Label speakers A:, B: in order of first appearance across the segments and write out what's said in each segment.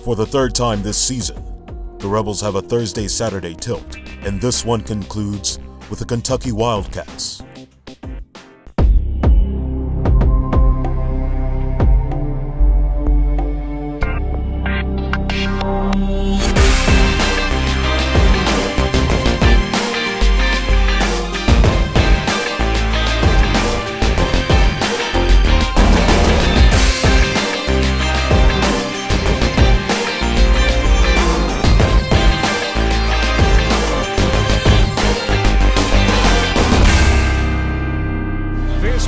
A: For the third time this season, the Rebels have a Thursday-Saturday tilt, and this one concludes with the Kentucky Wildcats.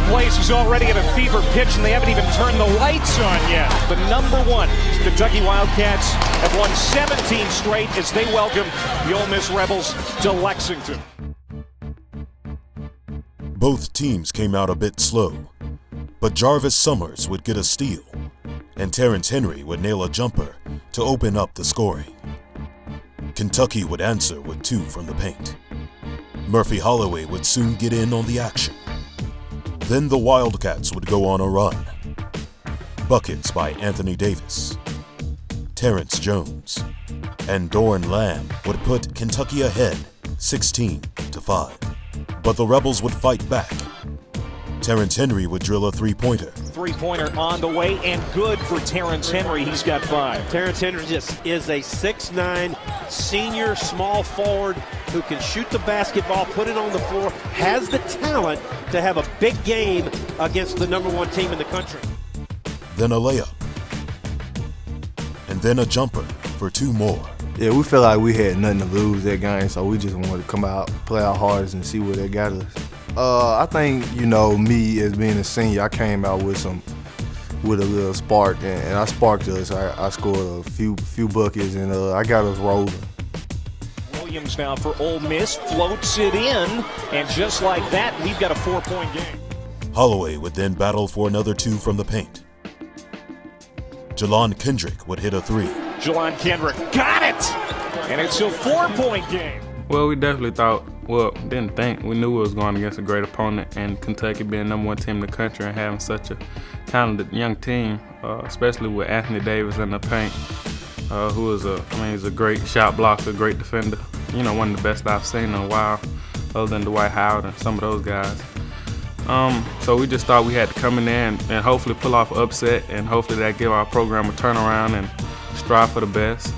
B: Place is already at a fever pitch, and they haven't even turned the lights on yet. The #1 Kentucky Wildcats have won 17 straight as they welcome the Ole Miss Rebels to Lexington.
A: Both teams came out a bit slow, but Jarvis Summers would get a steal, and Terrence Henry would nail a jumper to open up the scoring. Kentucky would answer with 2 from the paint. Murphy Holloway would soon get in on the action. Then the Wildcats would go on a run. Buckets by Anthony Davis, Terrence Jones, and Doran Lamb would put Kentucky ahead 16-5. But the Rebels would fight back. Terrence Henry would drill a three-pointer.
B: Three-pointer on the way and good for Terrence Henry. He's got 5.
C: Terrence Henry just is a 6'9" senior small forward who can shoot the basketball, put it on the floor, has the talent to have a big game against the #1 team in the country.
A: Then a layup. And then a jumper for 2 more.
D: Yeah, we felt like we had nothing to lose that game, so we just wanted to come out, play our hardest, and see where they got us. I think, you know, me as being a senior, I came out with a little spark, and I sparked us. I scored a few buckets, and I got us rolling.
B: Williams now for Ole Miss floats it in, and just like that, we've got a 4-point game.
A: Holloway would then battle for another 2 from the paint. JELAN Kendrick would hit a 3.
B: JELAN Kendrick got it, and it's a 4-point game.
E: Well, we definitely thought, didn't think. We knew we was going against a great opponent, and Kentucky being #1 team in the country and having such a talented young team, especially with Anthony Davis in the paint, who is he's a great shot blocker, great defender. You know, one of the best I've seen in a while, other than Dwight Howard and some of those guys. So we just thought we had to come in there and hopefully pull off an upset, and hopefully that give our program a turnaround and strive for the best.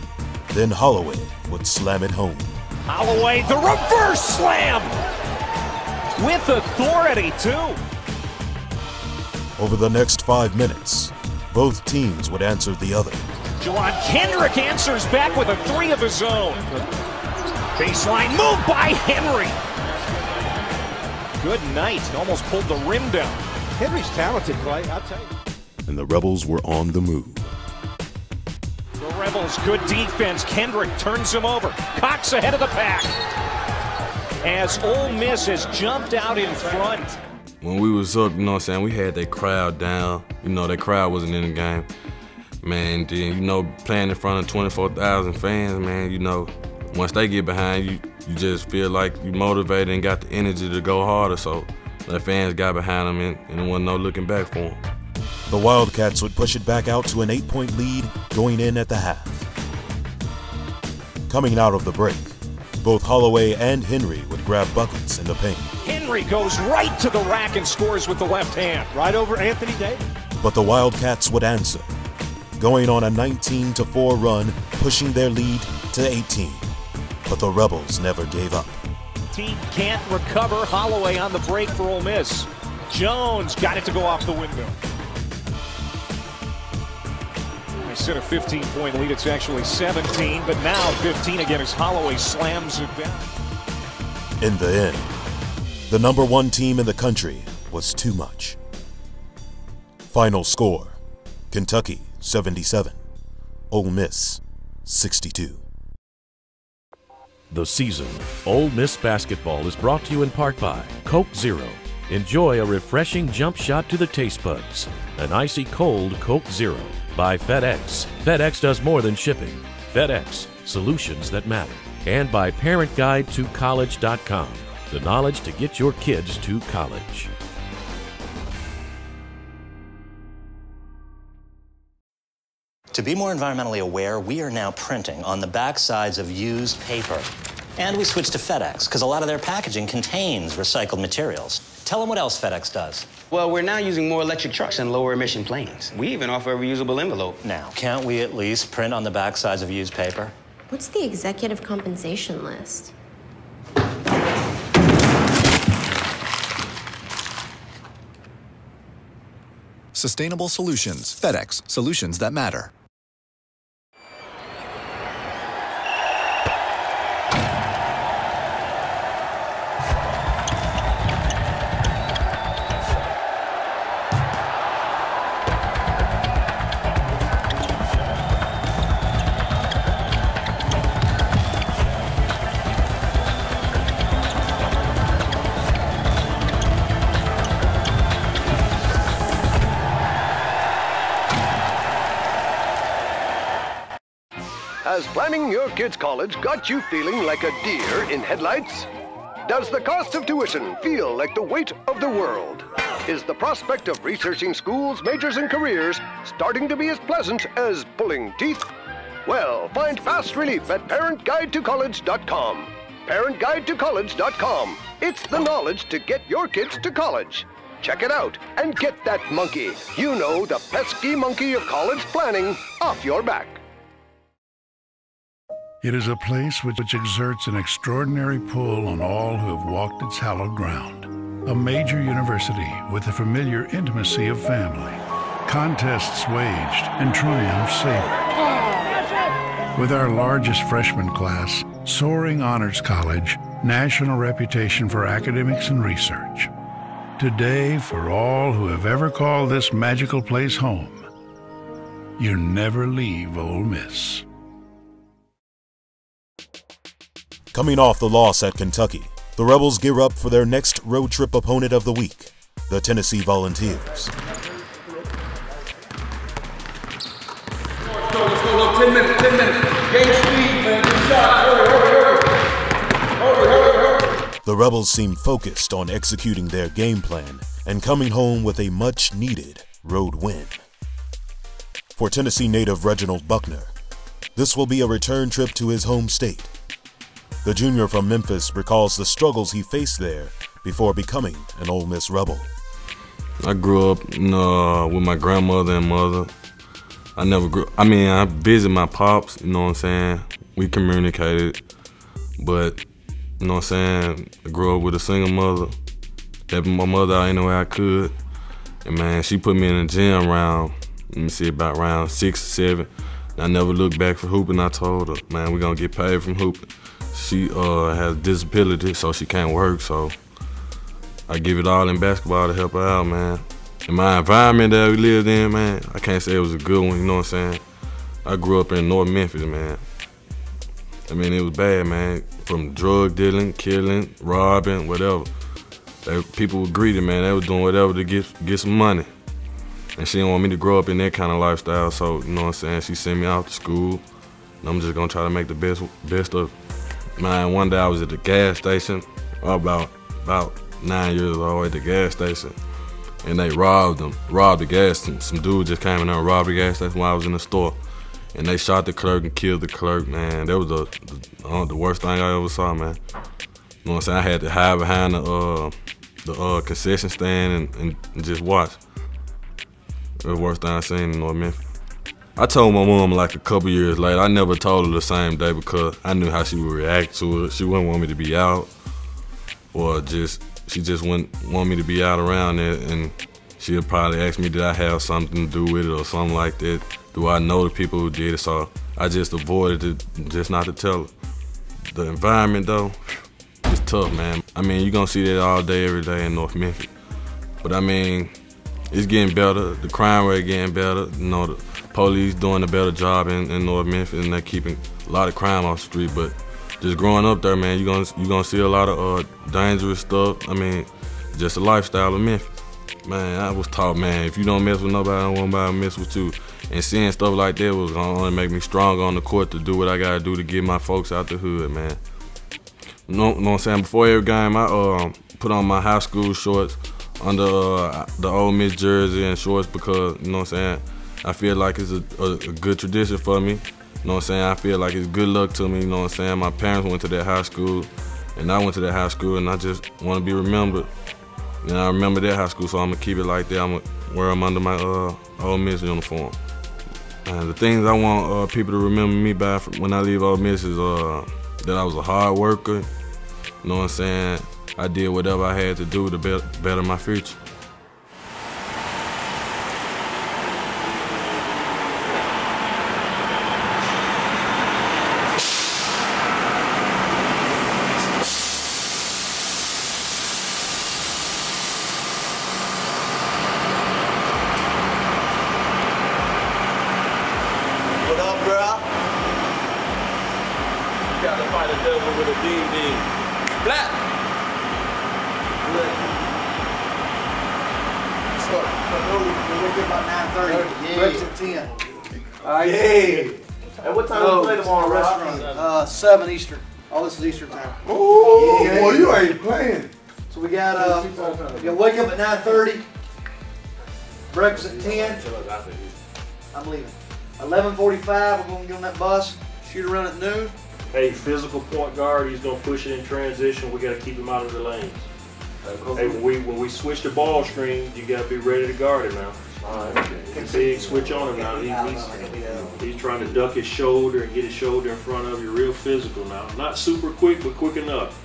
A: Then Holloway would slam it home.
B: Holloway, the reverse slam! With authority, too.
A: Over the next 5 minutes, both teams would answer the other.
B: JELAN Kendrick answers back with a 3 of his own. Baseline move by Henry. Good night. Almost pulled the rim down.
C: Henry's talented, Clay, I'll tell you.
A: And the Rebels were on the move.
B: The Rebels, good defense. Kendrick turns him over. Cox ahead of the pack. As Ole Miss has jumped out in front.
F: When we was up, you know what I'm saying, we had that crowd down. You know, that crowd wasn't in the game. Man, then, you know, playing in front of 24,000 fans, man, you know, once they get behind you, you just feel like you motivated and got the energy to go harder. So the fans got behind them, and there wasn't no looking back for them.
A: The Wildcats would push it back out to an 8-point lead going in at the half. Coming out of the break, both Holloway and Henry would grab buckets in the paint.
B: Henry goes right to the rack and scores with the left hand.
C: Right over Anthony Davis.
A: But the Wildcats would answer, going on a 19-4 run, pushing their lead to 18. But the Rebels never gave up.
B: Team can't recover. Holloway on the break for Ole Miss. Jones got it to go off the window. I said a 15-point lead. It's actually 17, but now 15 again as Holloway slams it down.
A: In the end, the #1 team in the country was too much. Final score, Kentucky 77, Ole Miss 62.
G: The season, Ole Miss basketball is brought to you in part by Coke Zero. Enjoy a refreshing jump shot to the taste buds. An icy cold Coke Zero. By FedEx. FedEx does more than shipping. FedEx, solutions that matter. And by ParentGuideToCollege.com. The knowledge to get your kids to college.
H: To be more environmentally aware, we are now printing on the backsides of used paper. And we switched to FedEx, because a lot of their packaging contains recycled materials. Tell them what else FedEx does.
I: Well, we're now using more electric trucks and lower emission planes. We even offer a reusable envelope.
H: Now, can't we at least print on the backsides of used paper?
J: What's the executive compensation list?
K: Sustainable solutions. FedEx. Solutions that matter.
L: Has planning your kid's college got you feeling like a deer in headlights? Does the cost of tuition feel like the weight of the world? Is the prospect of researching schools, majors, and careers starting to be as pleasant as pulling teeth? Well, find fast relief at ParentGuideToCollege.com. ParentGuideToCollege.com. It's the knowledge to get your kids to college. Check it out and get that monkey, you know, the pesky monkey of college planning, off your back.
M: It is a place which exerts an extraordinary pull on all who have walked its hallowed ground. A major university with the familiar intimacy of family. Contests waged and triumphs savored. With our largest freshman class, soaring honors college, national reputation for academics and research. Today, for all who have ever called this magical place home, you never leave Ole Miss.
A: Coming off the loss at Kentucky, the Rebels gear up for their next road trip opponent of the week, the Tennessee Volunteers.
N: Let's go, 10 minutes. Game speed, man, good shot, hurry.
A: The Rebels seem focused on executing their game plan and coming home with a much-needed road win. For Tennessee native Reginald Buckner, this will be a return trip to his home state. The junior from Memphis recalls the struggles he faced there before becoming an Ole Miss Rebel.
F: I grew up with my grandmother and mother. I visited my pops, you know what I'm saying? We communicated, but, you know what I'm saying? I grew up with a single mother, helping my mother out any way I could. And man, she put me in the gym about round 6 or 7. I never looked back for hooping. I told her, man, we're gonna get paid from hooping. She has a disability, so she can't work, so I give it all in basketball to help her out, man. And my environment that we lived in, man, I can't say it was a good one, you know what I'm saying? I grew up in North Memphis, man. I mean, it was bad, man. From drug dealing, killing, robbing, whatever. People were greedy, man. They were doing whatever to get some money. And she didn't want me to grow up in that kind of lifestyle, so, you know what I'm saying? She sent me out to school, and I'm just gonna try to make the best of it. Man, one day I was at the gas station, about 9 years old at the gas station, and they robbed the gas station. Some dude just came in there and robbed the gas station while I was in the store, and they shot the clerk and killed the clerk, man. That was the worst thing I ever saw, man. You know what I'm saying? I had to hide behind the concession stand and just watch. It was the worst thing I seen in North Memphis. I told my mom like a couple years later. I never told her the same day because I knew how she would react to it. She wouldn't want me to be out, or she just wouldn't want me to be out around there, and she'd probably ask me, did I have something to do with it or something like that? Do I know the people who did it? So I just avoided it, just not to tell her. The environment though, it's tough, man. I mean, you're gonna see that all day, every day in North Memphis. But I mean, it's getting better. The crime rate getting better. You know, the police doing a better job in North Memphis, and they're keeping a lot of crime off the street. But just growing up there, man, you're gonna see a lot of dangerous stuff. I mean, just the lifestyle of Memphis. Man, I was taught, man, if you don't mess with nobody, I don't want nobody to mess with you. And seeing stuff like that was gonna only make me stronger on the court to do what I gotta do to get my folks out the hood, man. You know what I'm saying? Before every game, I put on my high school shorts under the Ole Miss jersey and shorts because, you know what I'm saying, I feel like it's a good tradition for me. You know what I'm saying? I feel like it's good luck to me, you know what I'm saying? My parents went to that high school, and I went to that high school, and I just want to be remembered. And I remember that high school, so I'm going to keep it like that. I'm going to wear them under my Ole Miss uniform. And the things I want people to remember me by when I leave Ole Miss is that I was a hard worker. You know what I'm saying? I did whatever I had to do to better my future.
O: Hey, what time do we play tomorrow, restaurant? 7 Eastern. All this is Eastern time.
P: Ooh, boy, you ain't playing.
O: So we got, you wake up at 9:30, breakfast at 10. I'm leaving. 11:45, we're going to get on that bus, shoot around at noon.
Q: Hey, physical point guard, he's going to push it in transition. We got to keep him out of the lanes. Hey, when we switch the ball screen, you got to be ready to guard him now. Big switch on him now. He's trying to duck his shoulder and get his shoulder in front of you. Real physical now. Not super quick, but quick enough.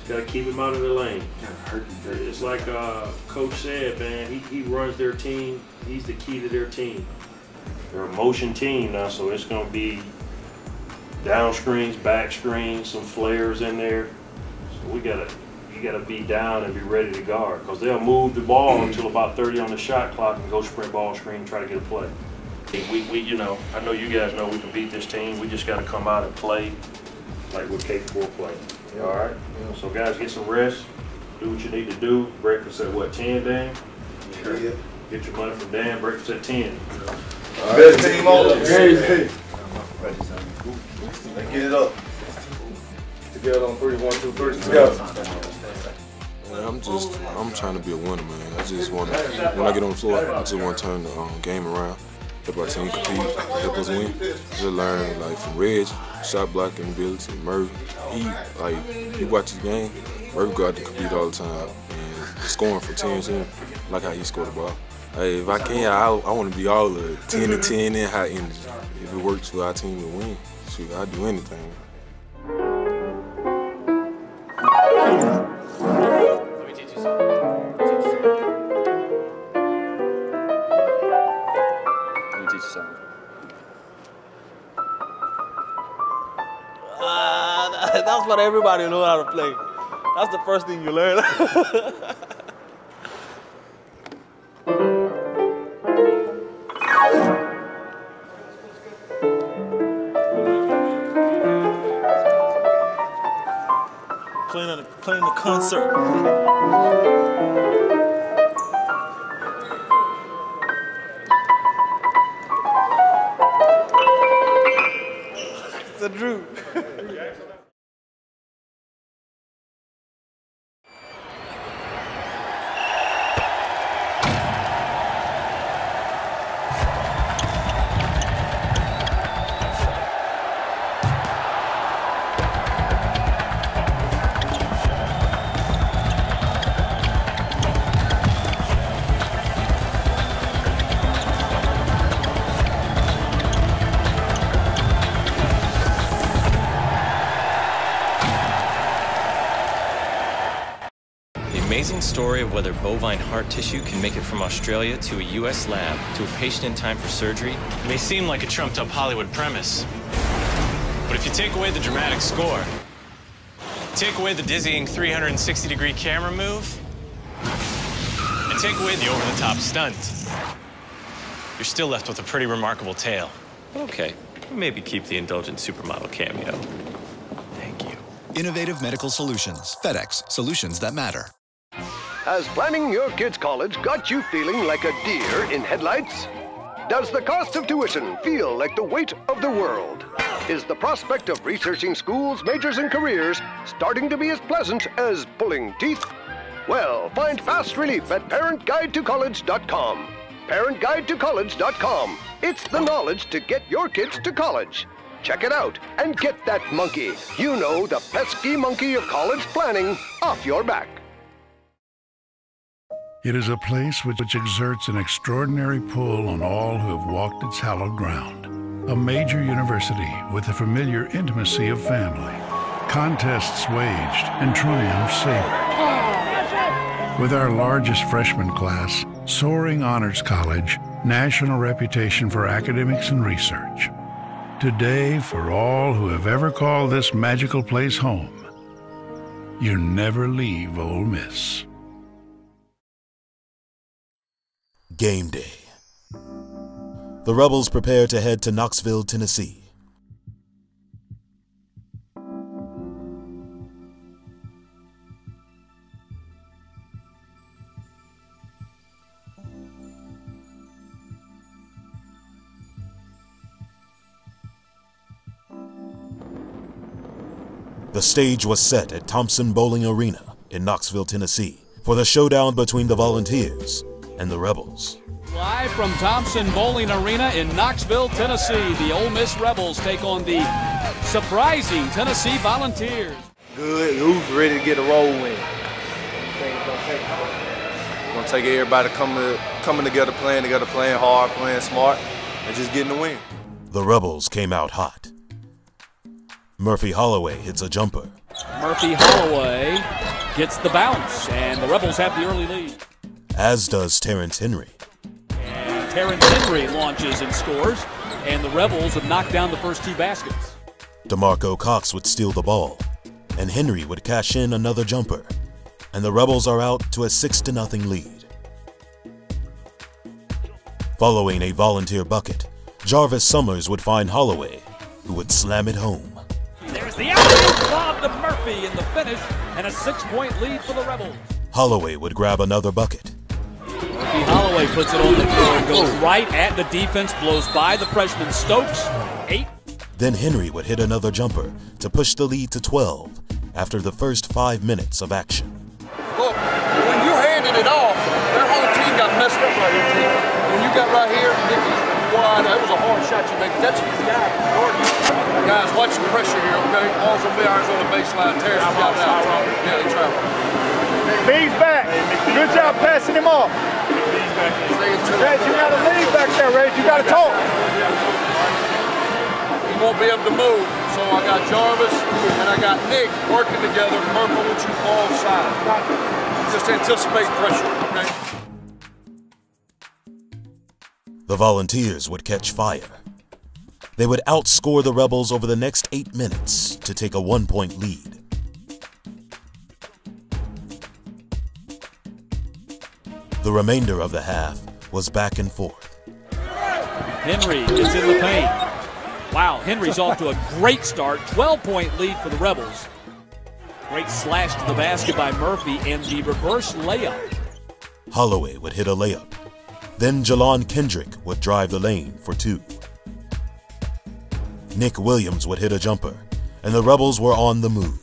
Q: Got to keep him out of the lane. It's like Coach said, man. He runs their team. He's the key to their team. They're a motion team now, so it's going to be down screens, back screens, some flares in there. So you gotta be down and be ready to guard, because they'll move the ball until about 30 on the shot clock and go sprint ball screen, try to get a play. You know, I know you guys know we can beat this team. We just got to come out and play like we're capable of playing. All right? So guys, get some rest. Do what you need to do. Breakfast at what, 10, Dan? Sure. Get your money from Dan. Breakfast at 10.
P: All right. Best team on the game. Let's get it up. Together on 3, 1, 2, 3. Let's go.
R: I'm trying to be a winner, man. I just want to, when I get on the floor, I just want to turn the game around, help our team compete, help us win. Just learn, like, from Reg, shot blocking ability, Murphy. He watches the game. Murphy go out to compete all the time, and scoring from 10 to 10, like how he scored the ball. Hey, if I can, I want to be all of it, 10 to 10 and high energy. If it works for our team to win, shoot, I'll do anything.
S: That's what everybody knows how to play. That's the first thing you learn. playing the concert. It's a Drew.
T: Amazing story of whether bovine heart tissue can make it from Australia to a U.S. lab to a patient in time for surgery.
U: It may seem like a trumped-up Hollywood premise, but if you take away the dramatic score, take away the dizzying 360-degree camera move, and take away the over-the-top stunt, you're still left with a pretty remarkable tale.
T: Okay, maybe keep the indulgent supermodel cameo. Thank you.
K: Innovative medical solutions. FedEx. Solutions that matter.
L: Has planning your kid's college got you feeling like a deer in headlights? Does the cost of tuition feel like the weight of the world? Is the prospect of researching schools, majors, and careers starting to be as pleasant as pulling teeth? Well, find fast relief at ParentGuideToCollege.com. ParentGuideToCollege.com. It's the knowledge to get your kids to college. Check it out and get that monkey, you know, the pesky monkey of college planning, off your back.
M: It is a place which exerts an extraordinary pull on all who have walked its hallowed ground. A major university with the familiar intimacy of family. Contests waged and triumphs savored. With our largest freshman class, soaring honors college, national reputation for academics and research. Today, for all who have ever called this magical place home, you never leave Ole Miss.
A: Game day. The Rebels prepare to head to Knoxville, Tennessee. The stage was set at Thompson Bowling Arena in Knoxville, Tennessee, for the showdown between the Volunteers and the Rebels.
D: Live from Thompson Bowling Arena in Knoxville, Tennessee, the Ole Miss Rebels take on the surprising Tennessee Volunteers.
P: Good, who's ready to get a roll win? Gonna take everybody coming together, playing hard, playing smart, and just getting the win.
A: The Rebels came out hot. Murphy Holloway hits a jumper.
D: Murphy Holloway gets the bounce, and the Rebels have the early lead.
A: As does Terrence Henry.
D: And Terrence Henry launches and scores, and the Rebels have knocked down the first two baskets.
A: DeMarco Cox would steal the ball, and Henry would cash in another jumper, and the Rebels are out to a 6-0 lead. Following a volunteer bucket, Jarvis Summers would find Holloway, who would slam it home.
D: There's the alley-oop lob to Murphy in the finish, and a 6-point lead for the Rebels.
A: Holloway would grab another bucket.
D: Murphy Holloway puts it on the floor, goes right at the defense, blows by the freshman Stokes. 8.
A: Then Henry would hit another jumper to push the lead to 12 after the first 5 minutes of action.
V: Look, when you handed it off, their whole team got messed up right here. When you got right here, Nicky, wide, that was a hard shot you made. That's his guy. Guys, watch the pressure here, okay? Ball's gonna be ours on the baseline. Terrence got it out. Yeah, they travel.
P: B's back. Good job passing him off. Reg, you got to lead back there, Reg. You got to talk.
V: He won't be able to move. So I got Jarvis and I got Nick working together. Purple with you ball side. Just anticipate pressure, okay?
A: The Volunteers would catch fire. They would outscore the Rebels over the next 8 minutes to take a 1-point lead. The remainder of the half was back and forth.
D: Henry is in the paint. Wow, Henry's off to a great start. 12-point lead for the Rebels. Great slash to the basket by Murphy and the reverse layup.
A: Holloway would hit a layup. Then JELAN Kendrick would drive the lane for 2. Nick Williams would hit a jumper, and the Rebels were on the move.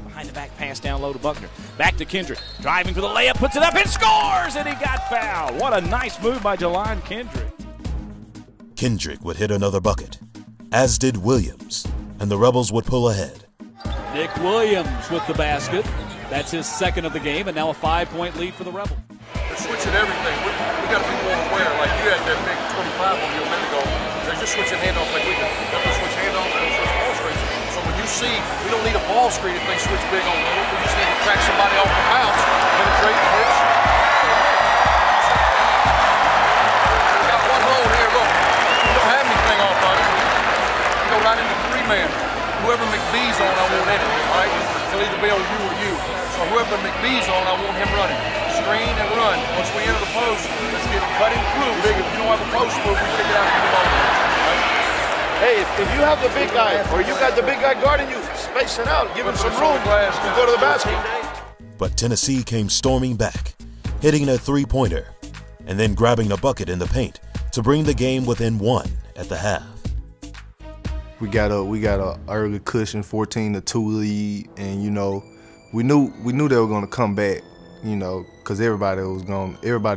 B: Behind the back pass down low to Buckner. Back to Kendrick. Driving for the layup, puts it up and scores! And he got fouled. What a nice move by JELAN Kendrick.
A: Kendrick would hit another bucket, as did Williams, and the Rebels would pull ahead.
D: Nick Williams with the basket. That's his second of the game, and now a 5-point lead for the Rebels.
V: They're switching everything. We got to be more aware. Like you had that big 25 on you a minute ago. They're just switching handoffs like we do. They're going to switch handoffs and switch ball screens. So when you see, we don't need a ball screen if they switch big on little. We just need to crack somebody off the bounce, penetrate, pitch. We got one hole here. Look, we don't have anything off of it. We go right into 3-man. Whoever McBee's on, I want in it, right? It'll either be on you or you. So whoever McBee's on, I want him running. Screen and run. Once we enter the post, let's get cutting through. Big, if you don't have a post move, we kick it out and get the ball. Right?
P: Hey, if you have the big guy, or you got the big guy guarding you, space it out, give him some room to go to the basket.
A: But Tennessee came storming back, hitting a 3-pointer, and then grabbing a bucket in the paint to bring the game within 1 at the half.
W: We got a early cushion 14-2 lead, and you know, we knew they were gonna come back, you know, because everybody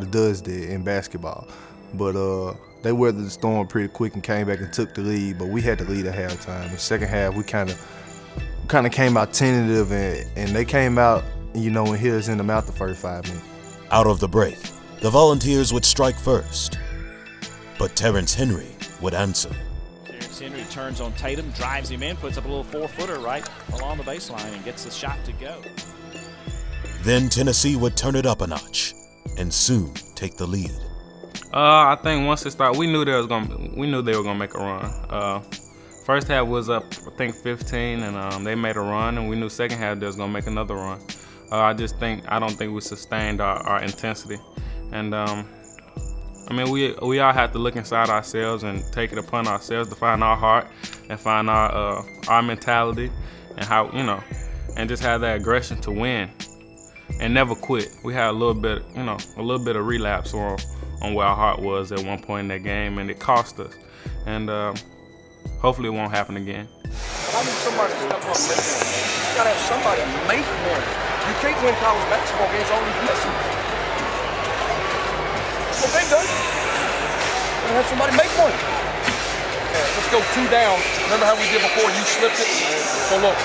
W: does that in basketball. but they weathered the storm pretty quick and came back and took the lead. But we had the lead at halftime. The second half, we kind of came out tentative, and they came out, you know, and hit us in the mouth the first 5 minutes.
A: Out of the break, the Volunteers would strike first, but Terrence Henry would answer.
D: Terrence Henry turns on Tatum, drives him in, puts up a little 4-footer right along the baseline and gets the shot to go.
A: Then Tennessee would turn it up a notch and soon take the lead.
F: I think once it started, we knew they were gonna make a run. First half was up, I think 15, and they made a run, and we knew second half they was gonna make another run. I don't think we sustained our intensity, and I mean we all have to look inside ourselves and take it upon ourselves to find our heart and find our mentality and how, you know, and just have that aggression to win and never quit. We had a little bit of relapse on where our heart was at one point in that game, and it cost us. And hopefully it won't happen again.
V: But I need somebody to step up and make one. You gotta have somebody make one. You can't win college basketball games all these missing. That's what they do. You gotta have somebody make one. Yeah, let's go 2 down. Remember how we did before? You slipped it. So look.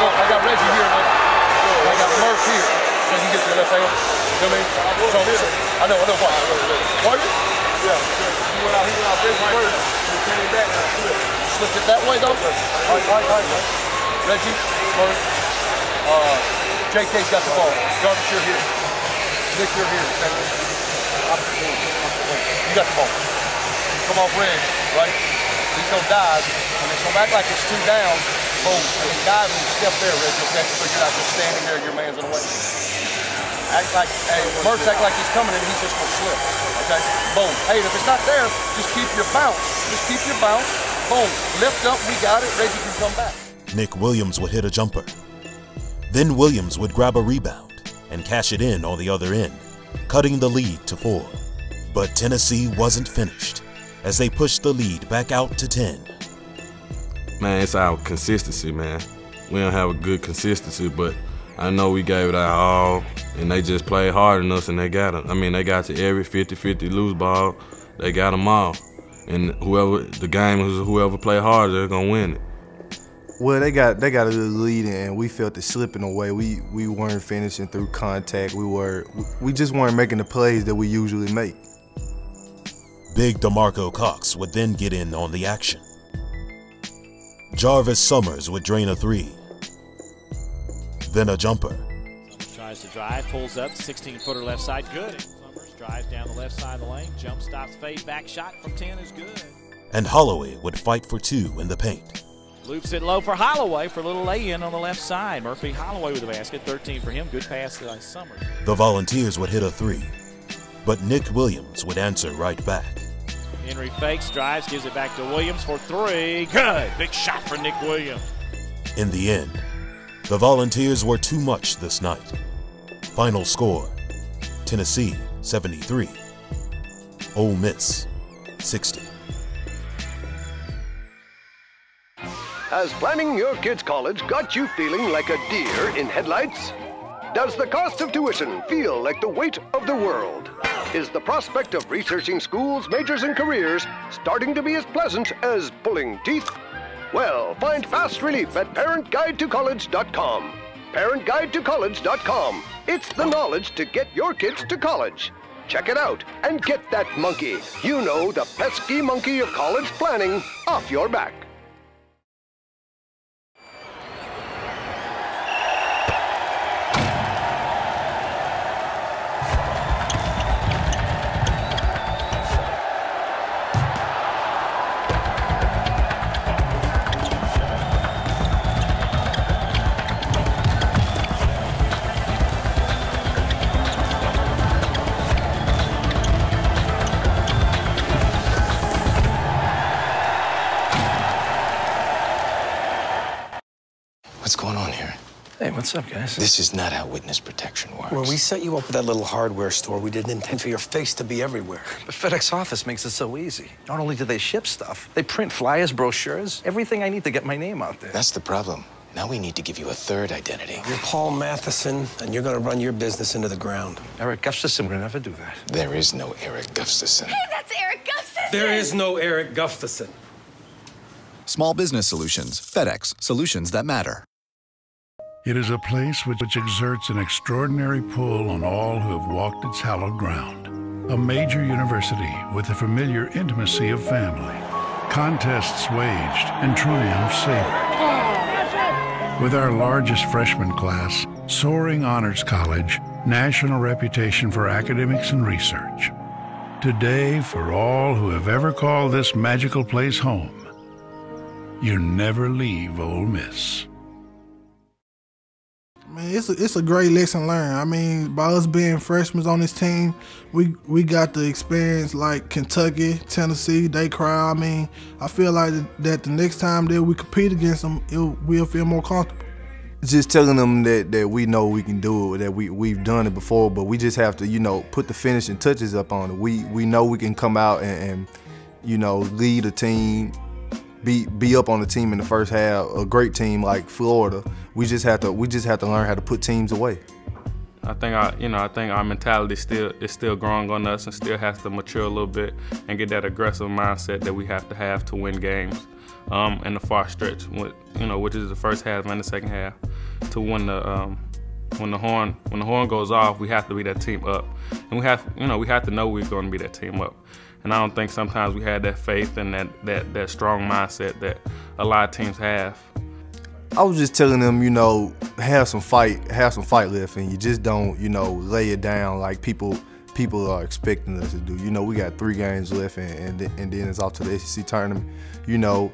V: I got Reggie here, man. I got Murph here. So you get to the left hand. You know what I mean? So, I know what. Were you? Yeah. He went out there first. He came back and slipped. Slipped it that way, though? All right. Reggie, Murph, JK's got the ball. Jarvis, you're here. Nick, you're here. You got the ball. Come off Reg, right? He's going to dive, and it's going to act like it's 2 down. Boom. And then dive and step there, Reg, okay? So you're not just standing there, your man's in the way. Murph's act like he's coming and he's just gonna slip, okay? Boom. Hey, if it's not there, just keep your bounce. Just keep your bounce. Boom. Lift up, we got it, Reggie can come back.
A: Nick Williams would hit a jumper. Then Williams would grab a rebound and cash it in on the other end, cutting the lead to 4. But Tennessee wasn't finished, as they pushed the lead back out to 10.
F: Man, it's our consistency, man. We don't have a good consistency, but I know we gave it our all, and they just played hard enough, and they got it. I mean, they got to every 50-50 loose ball. They got them all. And whoever play hard, they're going to win it.
W: Well, they got a good lead, and we felt it slipping away. We weren't finishing through contact. We just weren't making the plays that we usually make.
A: Big DeMarco Cox would then get in on the action. Jarvis Summers would drain a 3. Then a jumper.
D: Summers tries to drive, pulls up, 16-footer left side, good. Summers drives down the left side of the lane, jump stops, fade back shot from 10 is good.
A: And Holloway would fight for 2 in the paint.
D: Loops it low for Holloway for a little lay-in on the left side. Murphy Holloway with the basket, 13 for him, good pass by Summers.
A: The Volunteers would hit a 3, but Nick Williams would answer right back.
D: Henry fakes, drives, gives it back to Williams for 3. Good. Big shot for Nick Williams.
A: In the end, the Volunteers were too much this night. Final score, Tennessee 73, Ole Miss 60.
L: Has planning your kid's college got you feeling like a deer in headlights? Does the cost of tuition feel like the weight of the world? Is the prospect of researching schools, majors, and careers starting to be as pleasant as pulling teeth? Well, find fast relief at ParentGuideToCollege.com. ParentGuideToCollege.com. It's the knowledge to get your kids to college. Check it out and get that monkey, you know, the pesky monkey of college planning, off your back.
C: What's going on here?
E: Hey, what's up, guys?
C: This is not how witness protection works.
E: When we set you up with that little hardware store, we didn't intend for your face to be everywhere. But FedEx Office makes it so easy. Not only do they ship stuff, they print flyers, brochures, everything I need to get my name out there.
C: That's the problem. Now we need to give you a third identity.
E: You're Paul Matheson, and you're going to run your business into the ground.
C: Eric Gustafson would never do that. There is no Eric Gustafson.
J: Hey, that's Eric Gustafson!
E: There is no Eric Gustafson.
K: Small Business Solutions. FedEx. Solutions that matter.
M: It is a place which exerts an extraordinary pull on all who have walked its hallowed ground. A major university with the familiar intimacy of family. Contests waged and triumphs savored. With our largest freshman class, soaring honors college, national reputation for academics and research. Today, for all who have ever called this magical place home, you never leave Ole Miss.
G: Man, it's a great lesson learned. I mean, by us being freshmen on this team, we got the experience like Kentucky, Tennessee, they crowd. I mean, I feel like that the next time that we compete against them, we'll feel more comfortable.
W: Just telling them that we know we can do it, that we've done it before, but we just have to, you know, put the finishing touches up on it. We know we can come out and you know, lead a team, be up on the team in the first half. A great team like Florida, we just have to learn how to put teams away.
F: I think our mentality is still growing on us and still has to mature a little bit and get that aggressive mindset that we have to win games in the far stretch, which is the first half and the second half. To when the horn goes off, we have to be that team up, and we have to know we're going to be that team up. And I don't think sometimes we had that faith and that strong mindset that a lot of teams have.
W: I was just telling them, you know, have some fight left, and you just don't, you know, lay it down like people are expecting us to do. You know, we got 3 games left, and then it's off to the SEC tournament. You know,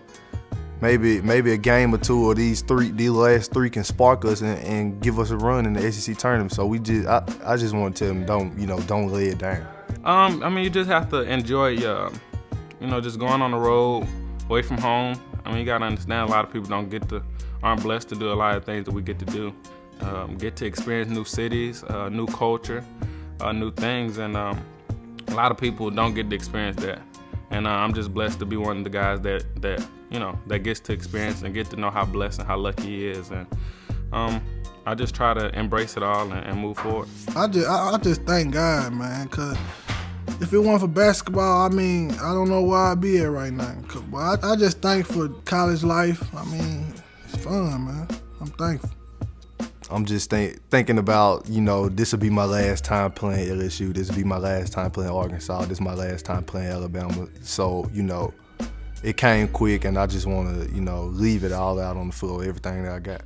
W: maybe a game or 2 of these last 3 can spark us and give us a run in the SEC tournament. So I just want to tell them, don't lay it down.
F: I mean, you just have to enjoy just going on the road, away from home. I mean, you gotta understand a lot of people aren't blessed to do a lot of things that we get to do. Get to experience new cities, new culture, new things, and a lot of people don't get to experience that. And I'm just blessed to be one of the guys that gets to experience and get to know how blessed and how lucky he is. And I just try to embrace it all and move forward.
G: I just thank God, man, because if it weren't for basketball, I mean, I don't know where I'd be at right now. But I just thank for college life. I mean, it's fun, man. I'm thankful.
W: I'm just thinking about, this will be my last time playing LSU. This will be my last time playing Arkansas. This is my last time playing Alabama. So, it came quick, and I just want to, leave it all out on the floor, everything that I got.